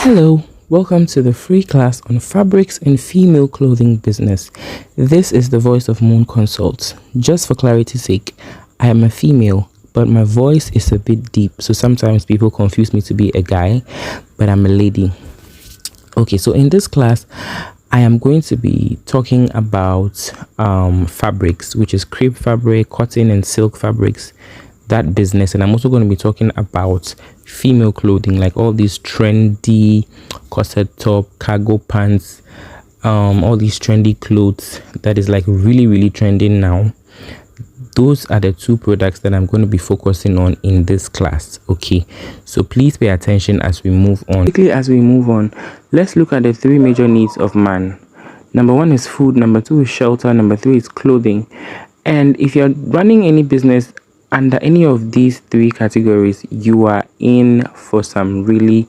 Hello, welcome to the free class on fabrics and female clothing business. This is the voice of Moon Consults. Just for clarity's sake, I am a female, but my voice is a bit deep, so sometimes people confuse me to be a guy, but I'm a lady. Okay, so in this class, I am going to be talking about fabrics, which is crepe fabric, cotton and silk fabrics, that business. And I'm also going to be talking about female clothing, like all these trendy corset top, cargo pants, all these trendy clothes that is like really trending now. Those are the two products that I'm going to be focusing on in this class. Okay, so please pay attention as we move on. Quickly, as we move on, let's look at the three major needs of man. Number one is food, number two is shelter, number three is clothing. And if you're running any business under any of these three categories, you are in for some really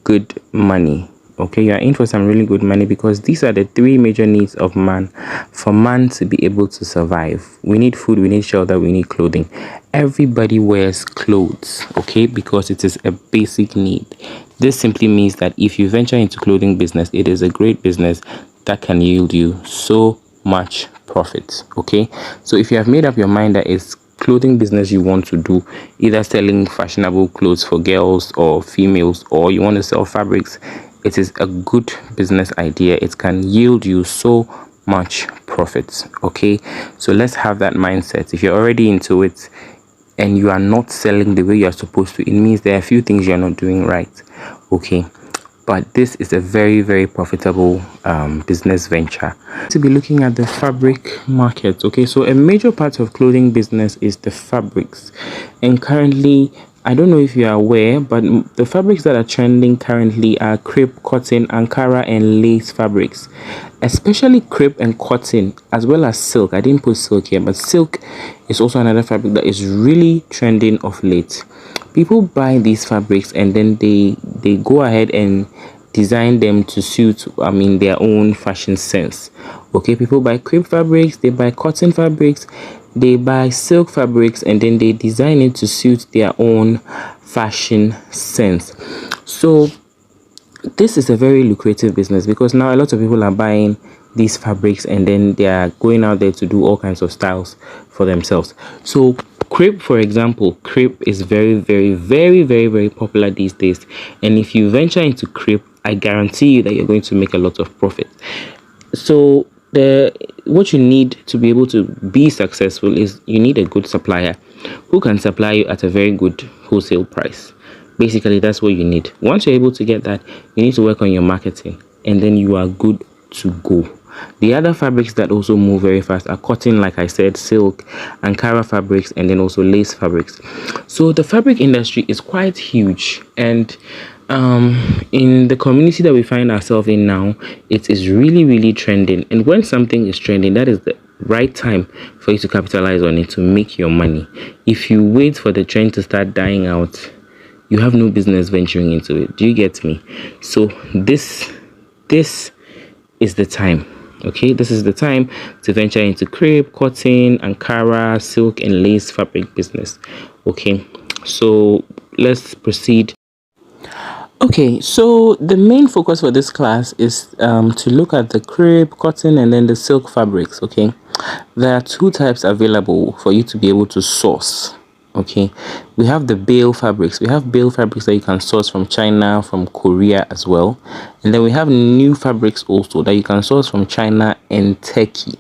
good money. Okay, you are in for some really good money because these are the three major needs of man for man to be able to survive. We need food, we need shelter, we need clothing. Everybody wears clothes, okay, because it is a basic need. This simply means that if you venture into clothing business, it is a great business that can yield you so much profit. Okay, so if you have made up your mind that it's clothing business you want to do, either selling fashionable clothes for girls or females, or you want to sell fabrics, it is a good business idea. It can yield you so much profit. Okay, so let's have that mindset. If you're already into it and you are not selling the way you're supposed to, it means there are a few things you're not doing right. Okay, but this is a very profitable business venture. To be looking at the fabric market. Okay, so a major part of clothing business is the fabrics, and currently, I don't know if you are aware, but the fabrics that are trending currently are crepe, cotton, Ankara and lace fabrics, especially crepe and cotton, as well as silk. I didn't put silk here, but silk is also another fabric that is really trending of late. People buy these fabrics and then they go ahead and design them to suit their own fashion sense. Okay, people buy crepe fabrics, they buy cotton fabrics, they buy silk fabrics, and then they design it to suit their own fashion sense. So this is a very lucrative business because now a lot of people are buying these fabrics and then they are going out there to do all kinds of styles for themselves. So crepe, for example, crepe is very popular these days, and if you venture into crepe, I guarantee you that you're going to make a lot of profit. So what you need to be able to be successful is you need a good supplier who can supply you at a very good wholesale price. Basically, that's what you need. Once you're able to get that, you need to work on your marketing, and then you are good to go. The other fabrics that also move very fast are cotton, like I said, silk, Ankara fabrics, and then also lace fabrics. So the fabric industry is quite huge, and in the community that we find ourselves in now, it is really trending. And when something is trending, that is the right time for you to capitalize on it to make your money. If you wait for the trend to start dying out, you have no business venturing into it. Do you get me? So this is the time. Okay, this is the time to venture into crepe, cotton, Ankara, silk and lace fabric business. Okay, so let's proceed. Okay, so the main focus for this class is to look at the crepe, cotton, and then the silk fabrics. Okay, there are two types available for you to be able to source. Okay, we have the bale fabrics. We have bale fabrics that you can source from China, from Korea as well, and then we have new fabrics also that you can source from China and Turkey.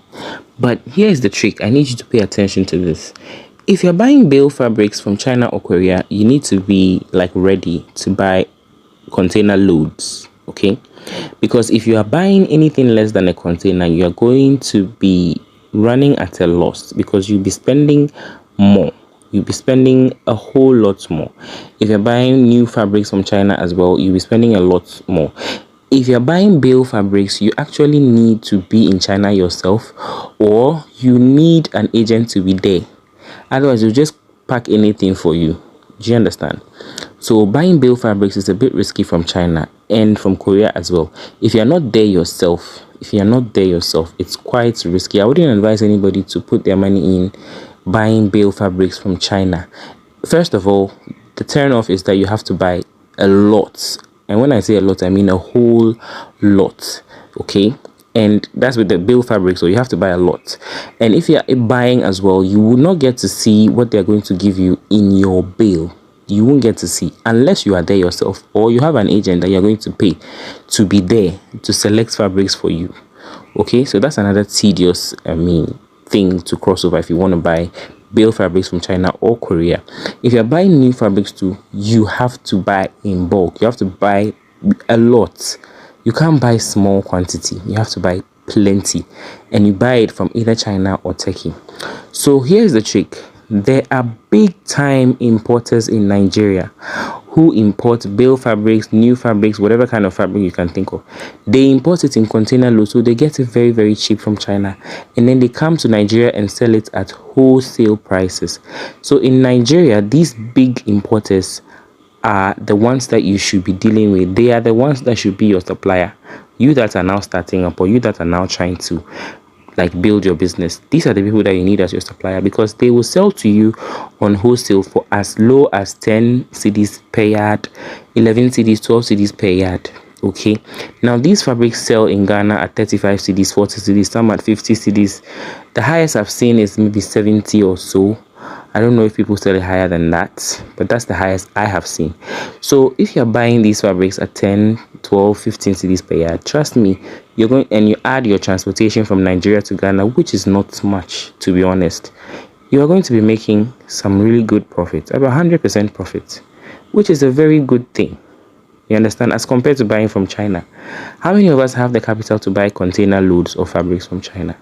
But here's the trick. I need you to pay attention to this. If you're buying bale fabrics from China or Korea, you need to be like ready to buy container loads. Okay, because if you are buying anything less than a container, you are going to be running at a loss because you'll be spending more. You'll be spending a whole lot more. If you're buying new fabrics from China as well, you'll be spending a lot more. If you're buying bale fabrics, you actually need to be in China yourself, or you need an agent to be there. Otherwise, you'll just pack anything for you. Do you understand? So buying bale fabrics is a bit risky from China and from Korea as well. If you're not there yourself, it's quite risky. I wouldn't advise anybody to put their money in buying bale fabrics from China. First of all, the turn off is that you have to buy a lot And when I say a lot, I mean a whole lot. Okay, and that's with the bill fabric, so you have to buy a lot. And if you're buying as well, you will not get to see what they're going to give you in your bill. You won't get to see unless you are there yourself, or you have an agent that you're going to pay to be there to select fabrics for you. Okay, so that's another tedious thing to cross over if you want to buy bill fabrics from China or Korea. If you're buying new fabrics too, you have to buy in bulk. You have to buy a lot. You can't buy small quantity. You have to buy plenty, and you buy it from either China or Turkey. So here's the trick. There are big time importers in Nigeria who import bill fabrics, new fabrics, whatever kind of fabric you can think of. They import it in container loads, so they get it very, very cheap from China, and then they come to Nigeria and sell it at wholesale prices. So in Nigeria, these big importers are the ones that you should be dealing with. They are the ones that should be your supplier. You that are now starting up, or you that are now trying to build your business, these are the people that you need as your supplier, because they will sell to you on wholesale for as low as 10 cedis per yard, 11 cedis, 12 cedis per yard. Okay, now these fabrics sell in Ghana at 35 cedis, 40 cedis, some at 50 cedis. The highest I've seen is maybe 70 or so. I don't know if people sell it higher than that, but that's the highest I have seen. So if you're buying these fabrics at 10, 12, 15 cedis per yard, trust me, you're going, and you add your transportation from Nigeria to Ghana, which is not much, to be honest, you are going to be making some really good profit, about 100% profit, which is a very good thing. You understand? As compared to buying from China. How many of us have the capital to buy container loads of fabrics from China?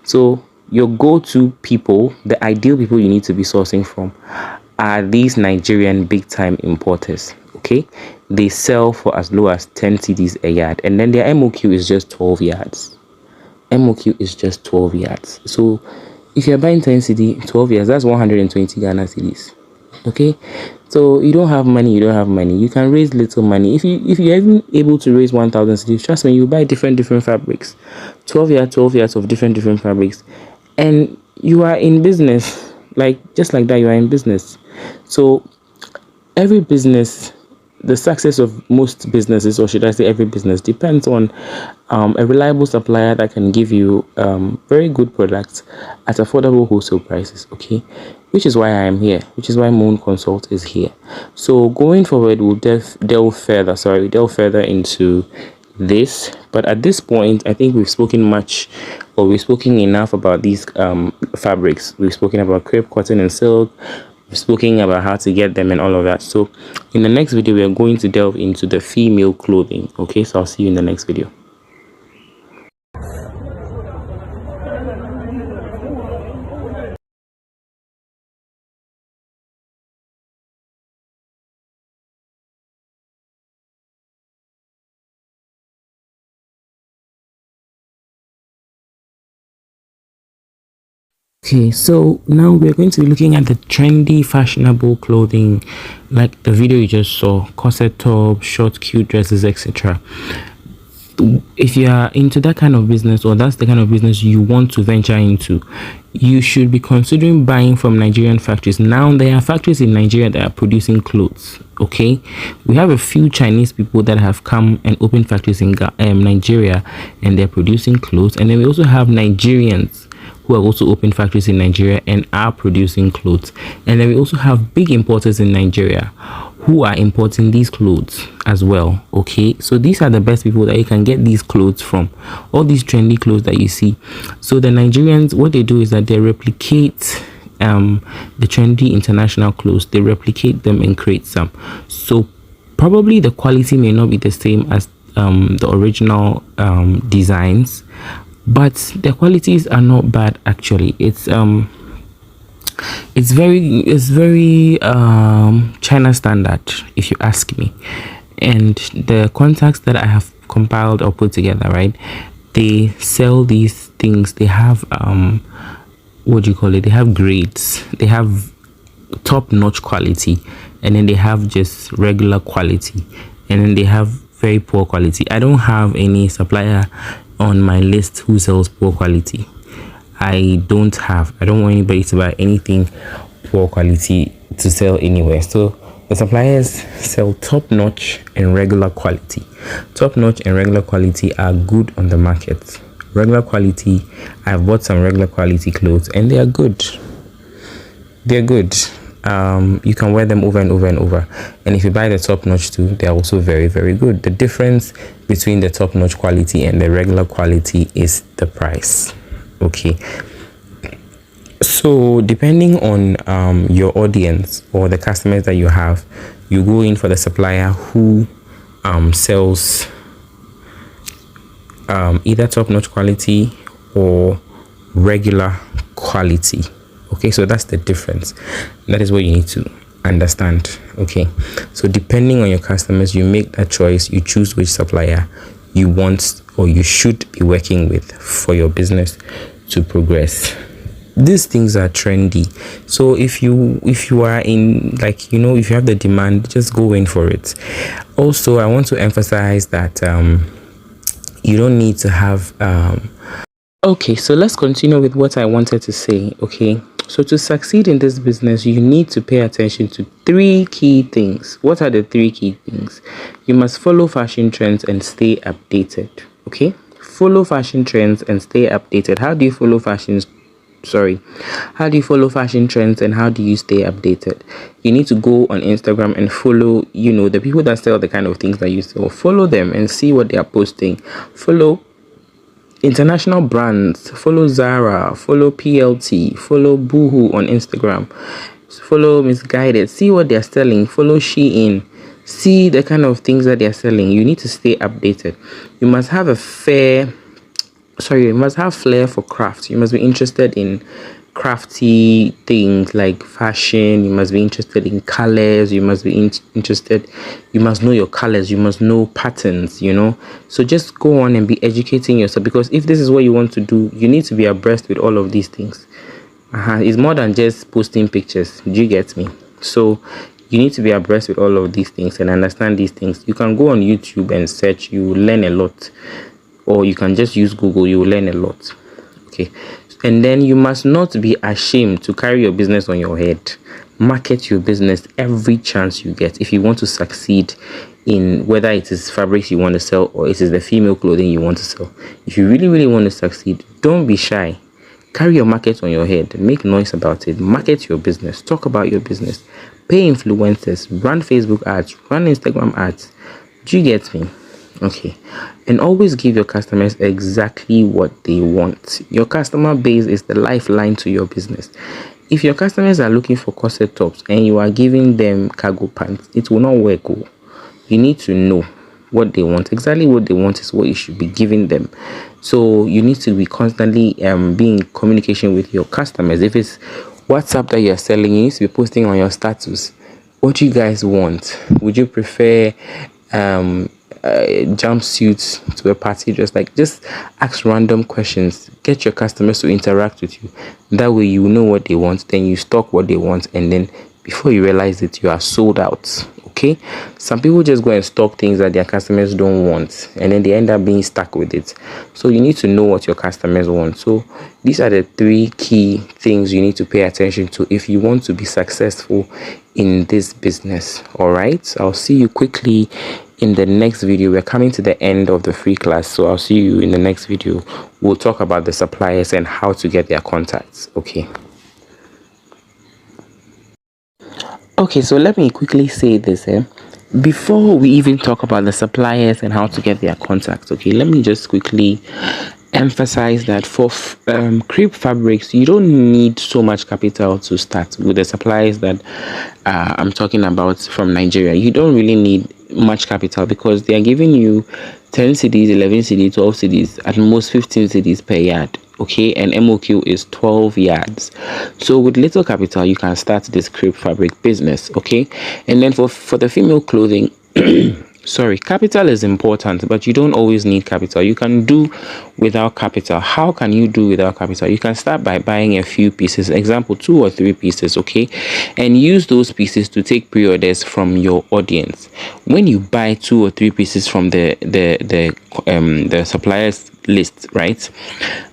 So your go-to people, the ideal people you need to be sourcing from, are these Nigerian big time importers. Okay, they sell for as low as 10 cedis a yard, and then their MOQ is just 12 yards. MOQ is just 12 yards. So if you're buying 10 cedi, 12 yards, that's 120 Ghana cedis. Okay, so you don't have money, you can raise little money. If you're even able to raise 1,000 cedis, trust me, you buy different fabrics, 12 yards of different fabrics, and you are in business. Just like that, you are in business. So every business, the success of most businesses, or should I say every business, depends on a reliable supplier that can give you very good products at affordable wholesale prices. Okay, which is why I am here, which is why Moon Consult is here. So going forward, we'll delve further into this, but at this point I think we've spoken enough about these fabrics. We've spoken about crepe, cotton, and silk. We've spoken about how to get them and all of that. So in the next video, we are going to delve into the female clothing. Okay, so I'll see you in the next video. Okay, so now we're going to be looking at the trendy, fashionable clothing, like the video you just saw, corset tops, short, cute dresses, etc. If you are into that kind of business, or that's the kind of business you want to venture into, you should be considering buying from Nigerian factories. Now, there are factories in Nigeria that are producing clothes. Okay, we have a few Chinese people that have come and opened factories in Nigeria, and they're producing clothes. And then we also have Nigerians who have also opened factories in Nigeria and are producing clothes. And then we also have big importers in Nigeria who are importing these clothes as well. Okay, so these are the best people that you can get these clothes from, all these trendy clothes that you see. So the Nigerians, what they do is that they replicate the trendy international clothes. They replicate them and create some. So probably the quality may not be the same as the original designs, but the qualities are not bad actually. It's very China standard, if you ask me. And the contacts that I have compiled or put together, right, they sell these things. They have what do you call it, they have grades, they have top-notch quality, and then they have just regular quality, and then they have very poor quality. I don't have any supplier on my list who sells poor quality. I don't want anybody to buy anything poor quality to sell anywhere. So The suppliers sell top-notch and regular quality. Top-notch and regular quality are good on the market. Regular quality, I've bought some regular quality clothes and they are good. They're good. You can wear them over and over and over. And if you buy the top-notch too, they're also very, very good. The difference between the top-notch quality and the regular quality is the price. Okay. So depending on your audience or the customers that you have, you go in for the supplier who sells either top-notch quality or regular quality. Okay, so that's the difference. That is what you need to understand. Okay, so depending on your customers, you make that choice. You choose which supplier you want or you should be working with for your business to progress. These things are trendy, so if you are in, like, you know, if you have the demand, just go in for it. Also, I want to emphasize that you don't need to have okay, so let's continue with what I wanted to say. Okay, so to succeed in this business, you need to pay attention to 3 key things. What are the 3 key things? You must follow fashion trends and stay updated. Okay, follow fashion trends and stay updated. How do you follow fashion trends and how do you stay updated? You need to go on Instagram and follow, you know, the people that sell the kind of things that you sell. Follow them and see what they are posting. Follow international brands, follow Zara, follow PLT, follow Boohoo on Instagram, follow Misguided, see what they're selling, follow Shein, see the kind of things that they're selling. You need to stay updated. You must have you must have flair for craft. You must be interested in crafty things like fashion. You must be interested in colors. You must be interested. You must know your colors. You must know patterns, you know. So just go on and be educating yourself, because if this is what you want to do, you need to be abreast with all of these things. It's more than just posting pictures. Do you get me? So you need to be abreast with all of these things and understand these things. You can go on YouTube and search. You will learn a lot. Or you can just use Google. You will learn a lot. Okay. And then you must not be ashamed to carry your business on your head. Market your business every chance you get if you want to succeed in whether it is fabrics you want to sell or it is the female clothing you want to sell. If you really, really want to succeed, don't be shy. Carry your market on your head. Make noise about it. Market your business. Talk about your business. Pay influencers. Run Facebook ads. Run Instagram ads. Do you get me? Okay. And always give your customers exactly what they want. Your customer base is the lifeline to your business. If your customers are looking for corset tops and you are giving them cargo pants, it will not work. You need to know what they want. Exactly what they want is what you should be giving them. So you need to be constantly be in communication with your customers. If it's WhatsApp that you're selling, you need to be posting on your status what you guys want. Would you prefer jumpsuits to a party? Just ask random questions. Get your customers to interact with you. That way you know what they want, then you stock what they want, and then before you realize it, you are sold out. Okay, some people just go and stock things that their customers don't want, and then they end up being stuck with it. So you need to know what your customers want. So these are the 3 key things you need to pay attention to if you want to be successful in this business. All right, I'll see you quickly in the next video. We're coming to the end of the free class, so I'll see you in the next video. We'll talk about the suppliers and how to get their contacts. Okay, so let me quickly say this before we even talk about the suppliers and how to get their contacts. Okay, let me just quickly emphasize that for crepe fabrics, you don't need so much capital to start with. The suppliers that I'm talking about from Nigeria, you don't really need much capital because they are giving you 10 cedis, 11 cedis, 12 cedis, at most 15 cedis per yard. Okay, and MOQ is 12 yards. So with little capital, you can start this crepe fabric business. Okay, and then for the female clothing, capital is important, but you don't always need capital. You can do without capital. How can you do without capital? You can start by buying a few pieces, example 2 or 3 pieces, okay, and use those pieces to take pre-orders from your audience. When you buy 2 or 3 pieces from the suppliers list, right?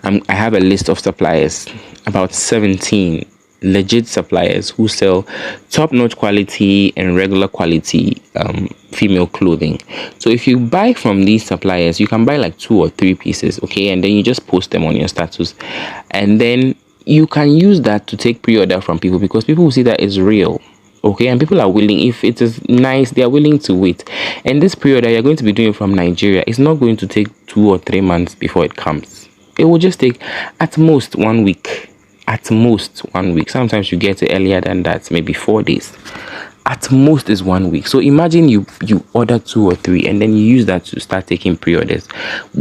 I have a list of suppliers, about 17. legit suppliers who sell top-notch quality and regular quality female clothing. So if you buy from these suppliers, you can buy like 2 or 3 pieces, okay, and then you just post them on your status, and then you can use that to take pre-order from people, because people will see that it's real. Okay, and people are willing, if it is nice, they are willing to wait. And this pre-order you're going to be doing from Nigeria, it's not going to take 2 or 3 months before it comes. It will just take at most 1 week. At most 1 week. Sometimes you get it earlier than that, maybe 4 days. At most is 1 week. So imagine you order 2 or 3, and then you use that to start taking pre-orders.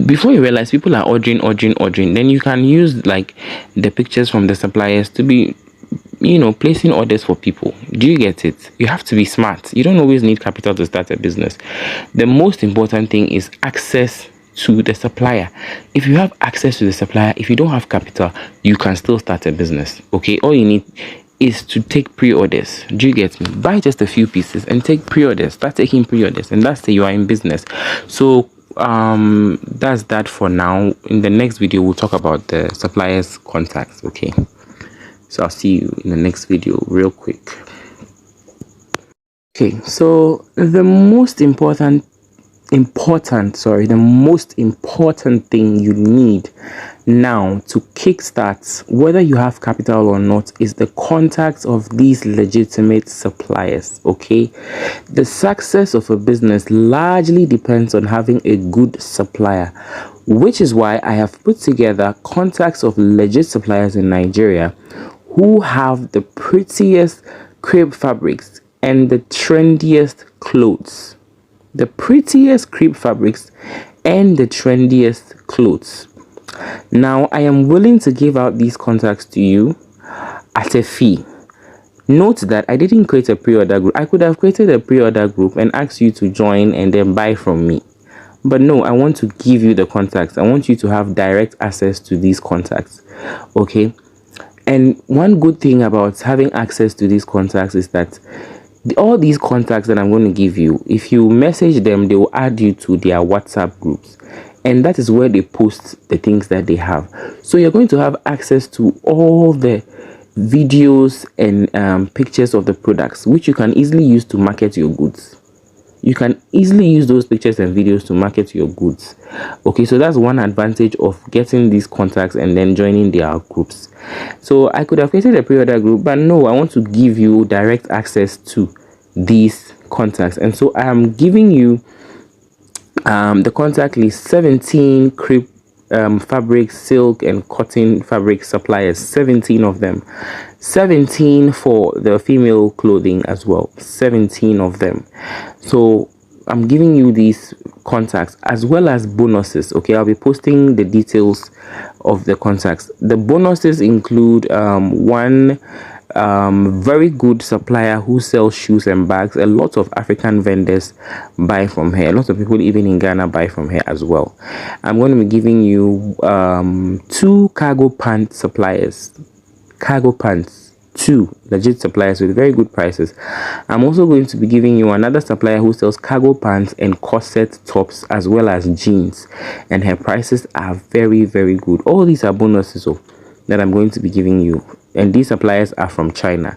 Before you realize, people are ordering. Then you can use like the pictures from the suppliers to be, placing orders for people. Do you get it? You have to be smart. You don't always need capital to start a business. The most important thing is access to the supplier. If you have access to the supplier, if you don't have capital, you can still start a business. Okay, all you need is to take pre-orders. Do you get me? Buy just a few pieces and take pre-orders. Start taking pre-orders, and that's the you are in business. So that's that for now. In the next video, we'll talk about the suppliers contacts. Okay, so I'll see you in the next video real quick. Okay, so the most important thing you need now to kickstart, whether you have capital or not, is the contacts of these legitimate suppliers. Okay, the success of a business largely depends on having a good supplier, which is why I have put together contacts of legit suppliers in Nigeria who have the prettiest crepe fabrics and the trendiest clothes. The prettiest crepe fabrics and the trendiest clothes. Now, I am willing to give out these contacts to you at a fee. Note that I didn't create a pre-order group. I could have created a pre-order group and asked you to join and then buy from me. But no, I want to give you the contacts. I want you to have direct access to these contacts. Okay? And one good thing about having access to these contacts is that all these contacts that I'm going to give you, if you message them, they will add you to their WhatsApp groups, and that is where they post the things that they have. So you're going to have access to all the videos and pictures of the products, which you can easily use to market your goods. You can easily use those pictures and videos to market your goods. Okay, so that's one advantage of getting these contacts and then joining their groups. So I could have created a pre-order group, but no, I want to give you direct access to these contacts. And so I am giving you the contact list: 17 crepe fabric, silk and cotton fabric suppliers, 17 of them. 17 for the female clothing as well, 17 of them. So I'm giving you these contacts as well as bonuses. Okay, I'll be posting the details of the contacts. The bonuses include one very good supplier who sells shoes and bags. A lot of African vendors buy from her. A lot of people even in Ghana buy from her as well. I'm going to be giving you 2 cargo pant suppliers. Cargo pants, 2 legit suppliers with very good prices. I'm also going to be giving you another supplier who sells cargo pants and corset tops as well as jeans, and her prices are very, very good. All these are bonuses that I'm going to be giving you, and these suppliers are from China.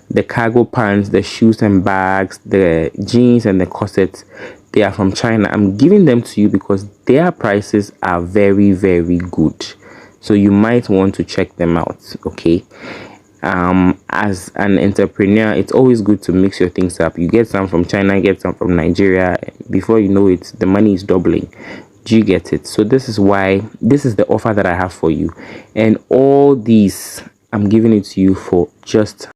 The cargo pants, the shoes and bags, the jeans and the corsets, they are from China. I'm giving them to you because their prices are very, very good. So you might want to check them out. Okay, as an entrepreneur, it's always good to mix your things up. You get some from China, get some from Nigeria. Before you know it, the money is doubling. Do you get it? So this is why this is the offer that I have for you, and all these I'm giving it to you for just